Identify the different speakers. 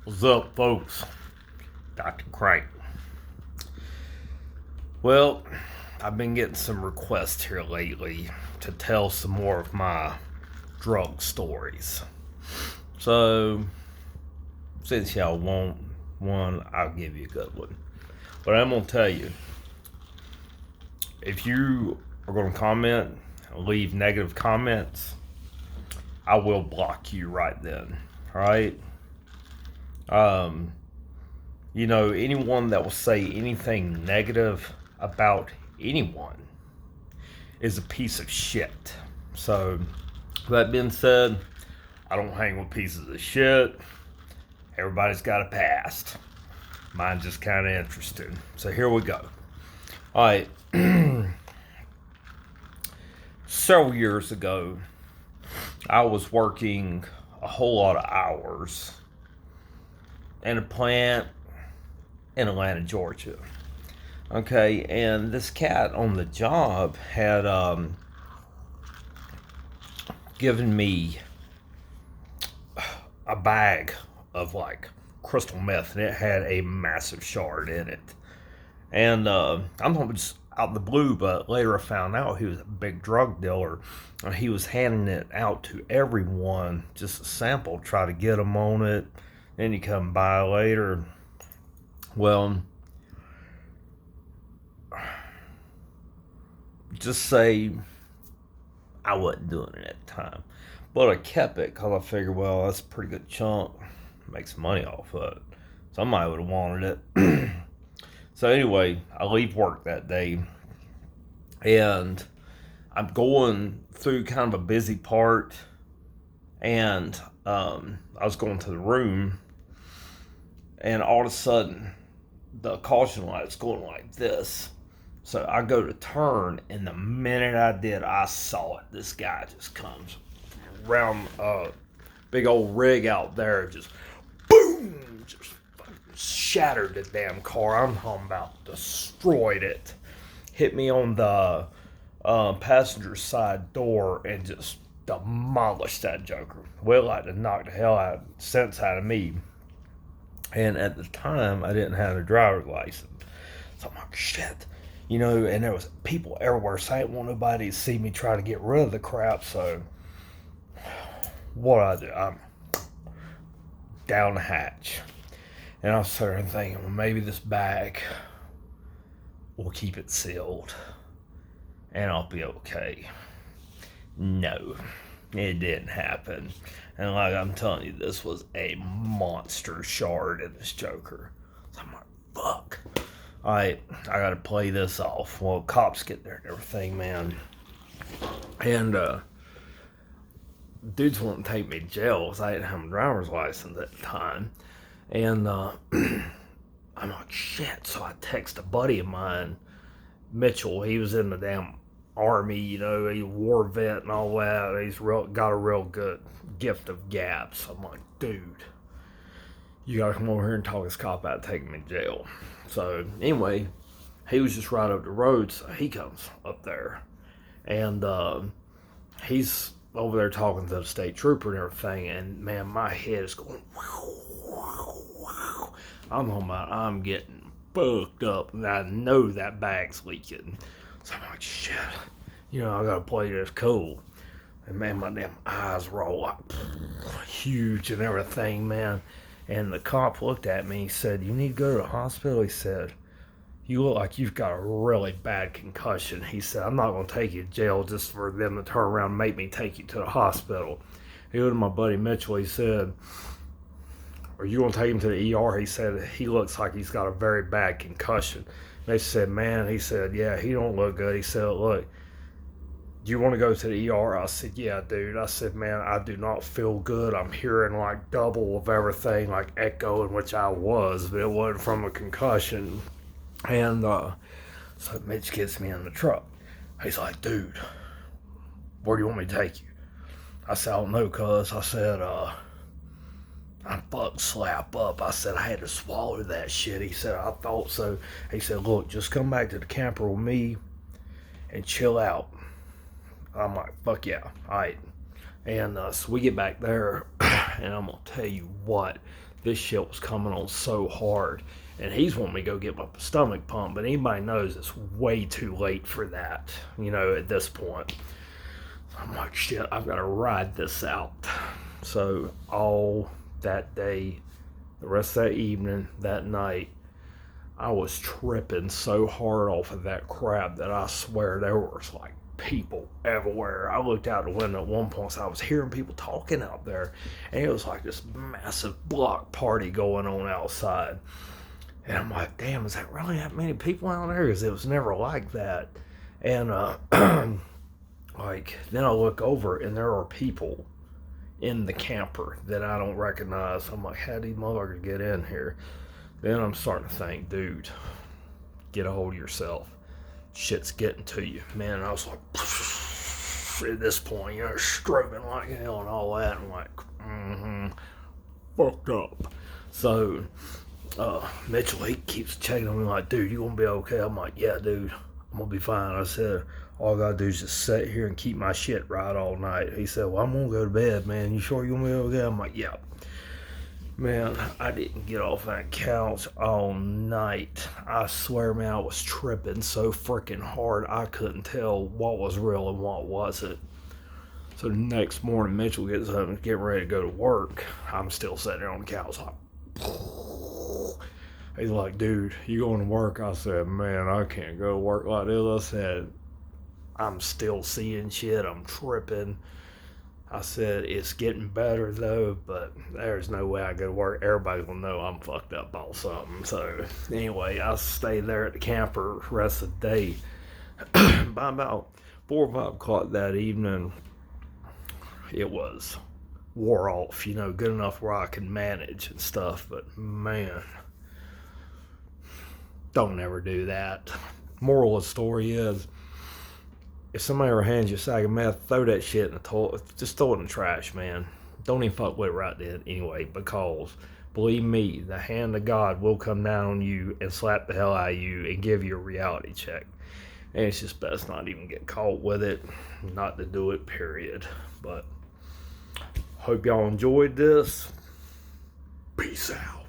Speaker 1: What's up, folks? Dr. Crank. Well, I've been getting some requests here lately to tell some more of my drug stories. So, since y'all want one, I'll give you a good one. But I'm going to tell you, if you are going to comment, leave negative comments, I will block you right then. Alright? Anyone that will say anything negative about anyone is a piece of shit. So, that being said, I don't hang with pieces of shit. Everybody's got a past. Mine's just kind of interesting. So, here we go. Alright. Several years ago, I was working a whole lot of hours in a plant in Atlanta, Georgia. Okay, and this cat on the job had given me a bag of like crystal meth, and it had a massive shard in it. And I'm not just out of the blue, but later I found out he was a big drug dealer. And he was handing it out to everyone, just a sample, try to get them on it. Then you come by later. Well, just say I wasn't doing it at the time. But I kept it because I figured, well, that's a pretty good chunk. Make some money off of it. Somebody would have wanted it. So anyway, I leave work that day. And I'm going through kind of a busy part. And I was going to the room. And all of a sudden, the caution light's going like this. So I go to turn, and the minute I did, I saw it. This guy just comes around a big old rig out there, just boom, just shattered the damn car. I'm talking about destroyed it. Hit me on the passenger side door and just demolished that joker. Well, like to knock the hell out sense out of me. And at the time, I didn't have a driver's license. So I'm like, shit. And there was people everywhere, so I didn't want nobody to see me try to get rid of the crap. So what I do, I'm down the hatch. And I was sitting there thinking, well, maybe this bag will keep it sealed. And I'll be okay. No, it didn't happen. And like I'm telling you, this was a monster shard in this joker. So I'm like, fuck. Alright, I gotta play this off. Well, cops get there and everything, man. And dudes wouldn't take me to jail because I didn't have a driver's license at the time. And I'm like, shit. So I text a buddy of mine, Mitchell. He was in the damn army, he's a war vet and all that. He's got a real good gift of gab. So I'm like, dude, you gotta come over here and talk this cop out taking me to jail. So anyway, he was just right up the road, so he comes up there. And he's over there talking to the state trooper and everything, and man, my head is going wow. I'm getting fucked up, and I know that bag's leaking. So I'm like, shit, I gotta play this cool. And man, my damn eyes roll up huge and everything, man. And the cop looked at me, he said, you need to go to the hospital. He said, you look like you've got a really bad concussion. He said, I'm not going to take you to jail just for them to turn around and make me take you to the hospital. He went to my buddy Mitchell. He said, are you going to take him to the ER? He said, he looks like he's got a very bad concussion. They said, man, he said, yeah, he don't look good. He said, look, do you want to go to the ER? I said, yeah, dude. I said, man, I do not feel good. I'm hearing like double of everything, like echo, in which I was, but it wasn't from a concussion. And so Mitch gets me in the truck. He's like, dude, where do you want me to take you? I said, I don't know, cuz. I said, I'm fucked slap up. I said, I had to swallow that shit. He said, I thought so. He said, look, just come back to the camper with me and chill out. I'm like, fuck yeah, all right. And so we get back there, and I'm going to tell you what, this shit was coming on so hard. And he's wanting me to go get my stomach pumped, but anybody knows it's way too late for that, at this point. I'm like, shit, I've got to ride this out. So all that day, the rest of that evening, that night, I was tripping so hard off of that crap that I swear there was like people everywhere. I looked out the window at one point, so I was hearing people talking out there, and it was like this massive block party going on outside. And I'm like, damn, is that really that many people out there? Because it was never like that. And like, then I look over and there are people in the camper that I don't recognize. I'm like, how did these motherfuckers get in here? Then I'm starting to think, dude, get a hold of yourself. Shit's getting to you. Man, I was like, at this point, strobing like hell and all that. I'm like, fucked up. So, Mitchell, he keeps checking on me like, dude, you gonna be okay? I'm like, yeah, dude, I'm gonna be fine. I said, all I gotta do is just sit here and keep my shit right all night. He said, well, I'm gonna go to bed, man. You sure you gonna be okay? I'm like, yeah. Man, I didn't get off that couch all night. I swear, man, I was tripping so freaking hard I couldn't tell what was real and what wasn't. So the next morning, Mitchell gets up and getting ready to go to work. I'm still sitting there on the couch like, he's like, dude, you going to work? I said, man, I can't go to work like this. I said, I'm still seeing shit. I'm tripping. I said, it's getting better though, but there's no way I go to work. Everybody will know I'm fucked up on something. So anyway, I stayed there at the camper the rest of the day. By about 4 or 5 o'clock that evening, it was wore off, good enough where I could manage and stuff. But man, don't ever do that. Moral of the story is, if somebody ever hands you a sack of meth, throw that shit in the toilet. Just throw it in the trash, man. Don't even fuck with it right then anyway, because believe me, the hand of God will come down on you and slap the hell out of you and give you a reality check. And it's just best not even get caught with it, not to do it, period. But hope y'all enjoyed this. Peace out.